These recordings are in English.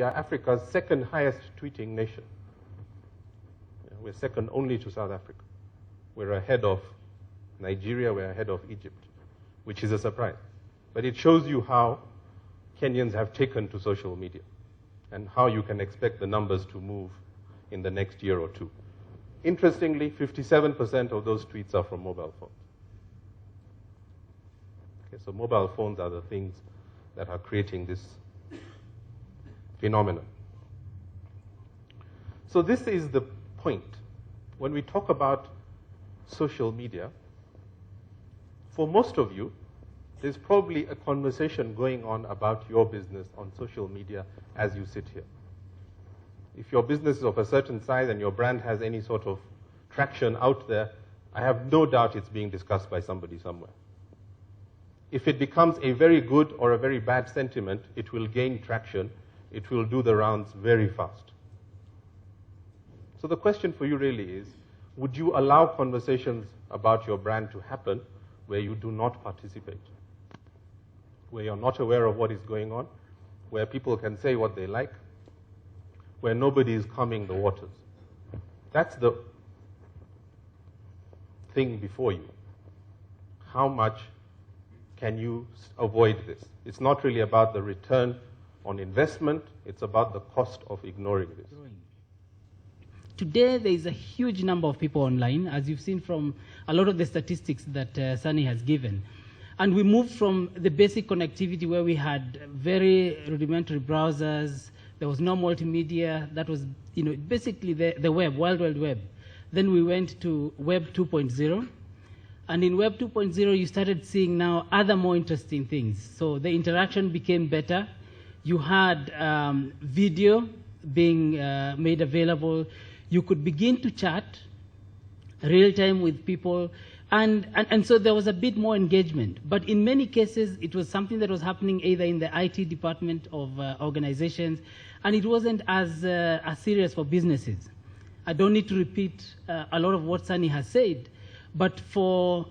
we are Africa's second highest tweeting nation. We're second only to South Africa. We're ahead of Nigeria, we're ahead of Egypt, which is a surprise. But it shows you how Kenyans have taken to social media and how you can expect the numbers to move in the next year or two. Interestingly, 57% of those tweets are from mobile phones. Okay, so mobile phones are the things that are creating this phenomenon. So this is the point. When we talk about social media, for most of you, there's probably a conversation going on about your business on social media as you sit here. If your business is of a certain size and your brand has any sort of traction out there, I have no doubt it's being discussed by somebody somewhere. If it becomes a very good or a very bad sentiment, it will gain traction. It will do the rounds very fast. So the question for you really is, would you allow conversations about your brand to happen where you do not participate? Where you're not aware of what is going on, where people can say what they like, where nobody is calming the waters. That's the thing before you. How much can you avoid this? It's not really about the return on investment, it's about the cost of ignoring this. Today, there is a huge number of people online, as you've seen from a lot of the statistics that Sunny has given. And we moved from the basic connectivity where we had very rudimentary browsers, there was no multimedia, that was basically the web, World Wide Web. Then we went to Web 2.0. And in Web 2.0, you started seeing now other more interesting things. So the interaction became better. You had video being made available. You could begin to chat real time with people. And so there was a bit more engagement. But in many cases, it was something that was happening either in the IT department of organizations, and it wasn't as serious for businesses. I don't need to repeat a lot of what Sunny has said, but for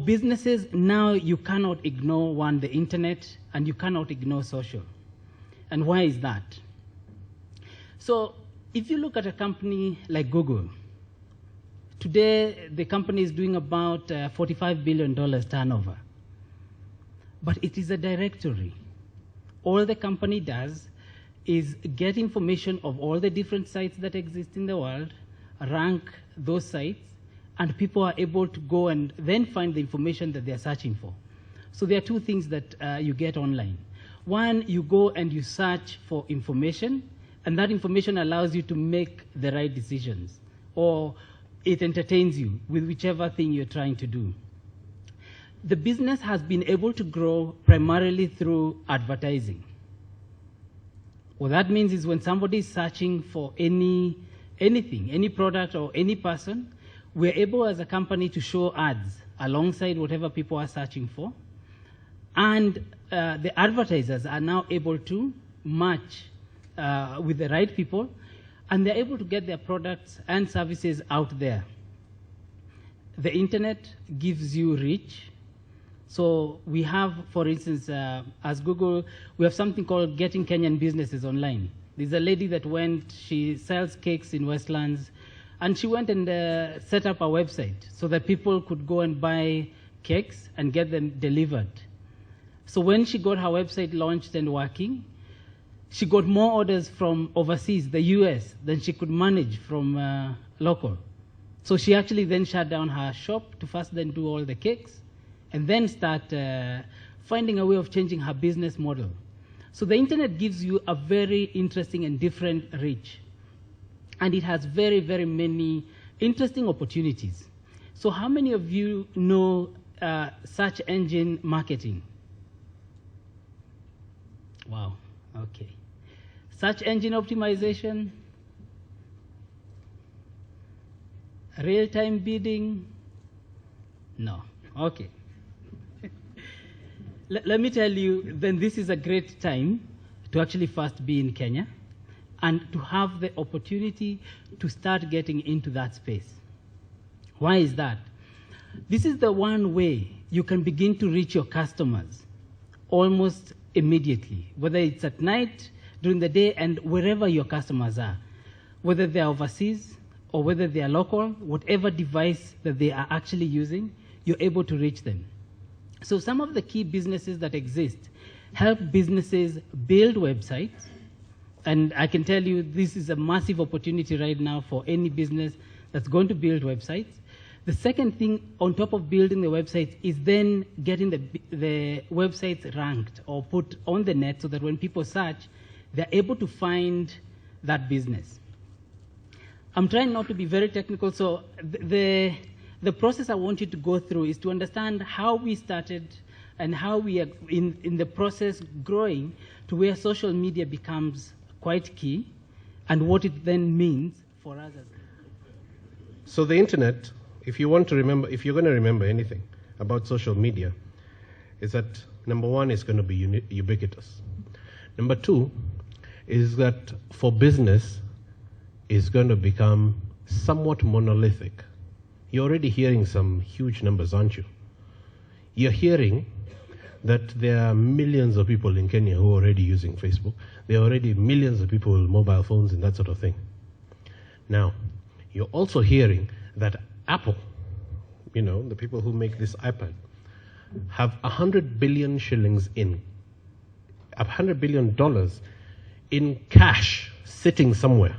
businesses, now you cannot ignore, one, the internet, and you cannot ignore social. And why is that? So if you look at a company like Google, today the company is doing about $45 billion turnover. But it is a directory. All the company does is get information of all the different sites that exist in the world, rank those sites, and people are able to go and then find the information that they're searching for. So there are two things that you get online. One, you go and you search for information, and that information allows you to make the right decisions, or it entertains you with whichever thing you're trying to do. The business has been able to grow primarily through advertising. What that means is when somebody is searching for anything, any product or any person, we're able as a company to show ads alongside whatever people are searching for. And the advertisers are now able to match with the right people, and they're able to get their products and services out there. The internet gives you reach. So we have, for instance, as Google, we have something called Getting Kenyan Businesses Online. There's a lady that went, she sells cakes in Westlands, and she went and set up a website so that people could go and buy cakes and get them delivered. So when she got her website launched and working, she got more orders from overseas, the US, than she could manage from local. So she actually then shut down her shop to first then do all the cakes, and then start finding a way of changing her business model. So the internet gives you a very interesting and different reach. And it has very, very many interesting opportunities. So how many of you know search engine marketing? Wow, okay. Search engine optimization, real-time bidding? No, okay. Let me tell you, then this is a great time to actually first be in Kenya and to have the opportunity to start getting into that space. Why is that? This is the one way you can begin to reach your customers almost immediately, whether it's at night during the day and wherever your customers are, whether they're overseas or whether they are local, whatever device that they are actually using, you're able to reach them. So some of the key businesses that exist help businesses build websites. And I can tell you this is a massive opportunity right now for any business that's going to build websites. The second thing, on top of building the websites, is then getting the websites ranked or put on the net so that when people search, they're able to find that business. I'm trying not to be very technical, so the process I want you to go through is to understand how we started and how we are in the process growing to where social media becomes quite key, and what it then means for us as. So the internet, if you're going to remember anything about social media, is that number one, it's going to be ubiquitous. Number two is that for business, it's going to become somewhat monolithic. You're already hearing some huge numbers, aren't you? You're hearing that there are millions of people in Kenya who are already using Facebook. There are already millions of people with mobile phones and that sort of thing. Now, you're also hearing that Apple, the people who make this iPad, have 100 billion shillings $100 billion in cash sitting somewhere.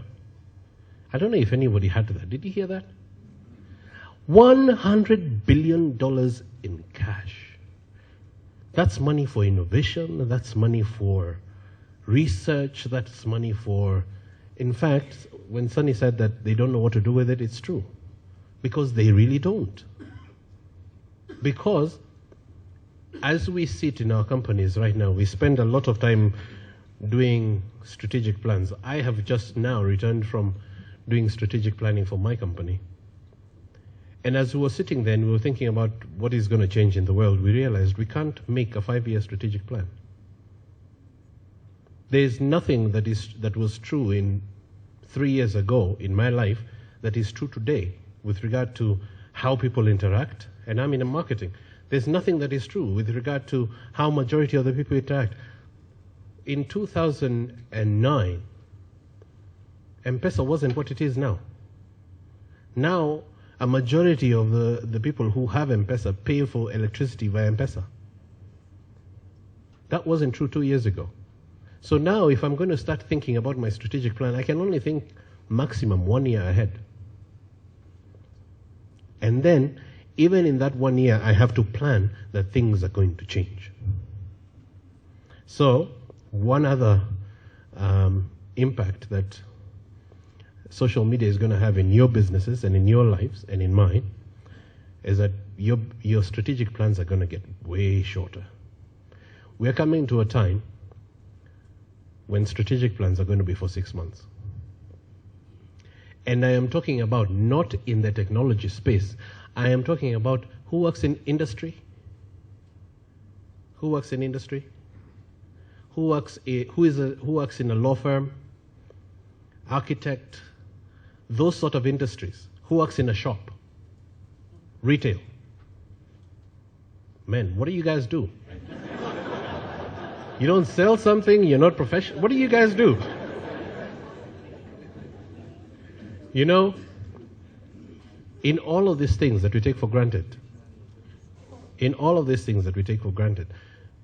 I don't know if anybody had that. Did you hear that? $100 billion in cash. That's money for innovation, that's money for research, that's money for... In fact, when Sunny said that they don't know what to do with it, it's true. Because they really don't. Because as we sit in our companies right now, we spend a lot of time doing strategic plans. I have just now returned from doing strategic planning for my company. And as we were sitting there and we were thinking about what is going to change in the world, we realized we can't make a 5-year strategic plan. There's nothing that was true in 3 years ago in my life that is true today with regard to how people interact. And I'm in marketing. There's nothing that is true with regard to how majority of the people interact. In 2009, M-Pesa wasn't what it is now. Now, a majority of the people who have M-Pesa pay for electricity via M-Pesa. That wasn't true 2 years ago. So now, if I'm going to start thinking about my strategic plan, I can only think maximum 1 year ahead. And then, even in that 1 year, I have to plan that things are going to change. So, one other impact that social media is going to have in your businesses and in your lives and in mine is that your strategic plans are going to get way shorter. We're coming to a time when strategic plans are going to be for 6 months. And I am talking about not in the technology space. I am talking about who works in industry. Who works in industry? Who works in a law firm? Architect? Those sort of industries. Who works in a shop? Retail. Men, what do you guys do? You don't sell something, you're not professional. What do you guys do? You know, in all of these things that we take for granted,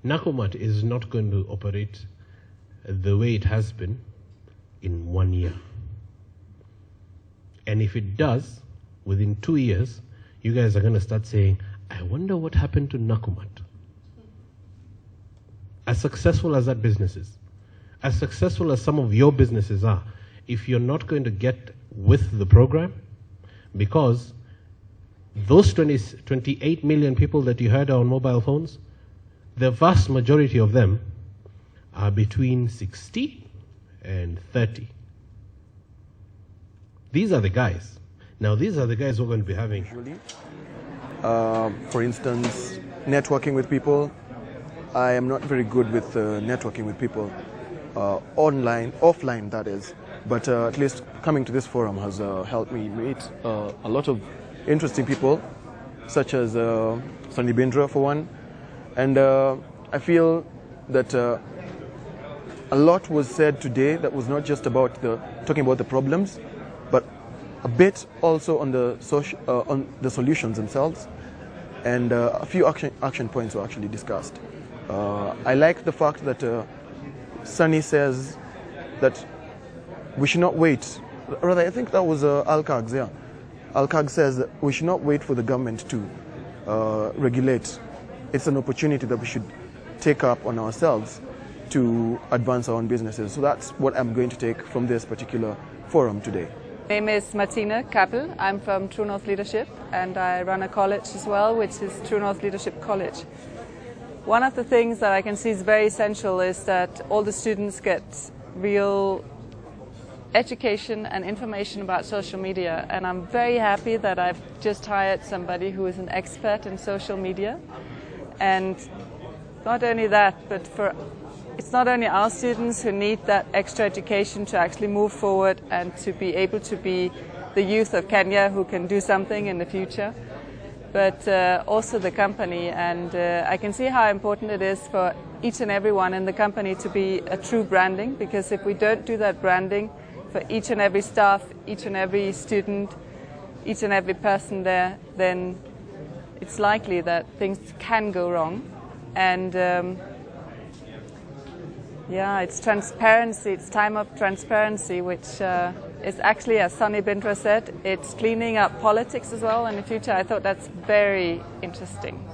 Nakumatt is not going to operate the way it has been in 1 year. And if it does, within 2 years, you guys are going to start saying, I wonder what happened to Nakumatt. As successful as that business is, as successful as some of your businesses are, if you're not going to get with the program, because those 28 million people that you heard are on mobile phones, the vast majority of them are between 60 and 30. These are the guys. Now, these are the guys who are going to be having... For instance, networking with people. I am not very good with networking with people online, offline that is. But at least coming to this forum has helped me meet a lot of interesting people, such as Sunny Bindra for one. And I feel that a lot was said today that was not just about talking about the problems, but a bit also on the solutions themselves, and a few action points were actually discussed. I like the fact that Sunny says that we should not wait. Rather, I think that was Alcags, yeah. Alcag says that we should not wait for the government to regulate. It's an opportunity that we should take up on ourselves to advance our own businesses. So that's what I'm going to take from this particular forum today. My name is Martina Kappel. I'm from True North Leadership, and I run a college as well, which is True North Leadership College. One of the things that I can see is very essential is that all the students get real education and information about social media, and I'm very happy that I've just hired somebody who is an expert in social media. And not only that, but it's not only our students who need that extra education to actually move forward and to be able to be the youth of Kenya who can do something in the future, but also the company. And I can see how important it is for each and everyone in the company to be a true branding, because if we don't do that branding for each and every staff, each and every student, each and every person there, then it's likely that things can go wrong. And yeah, it's transparency, it's time of transparency, which is actually, as Sunny Bindra said, it's cleaning up politics as well in the future. I thought that's very interesting.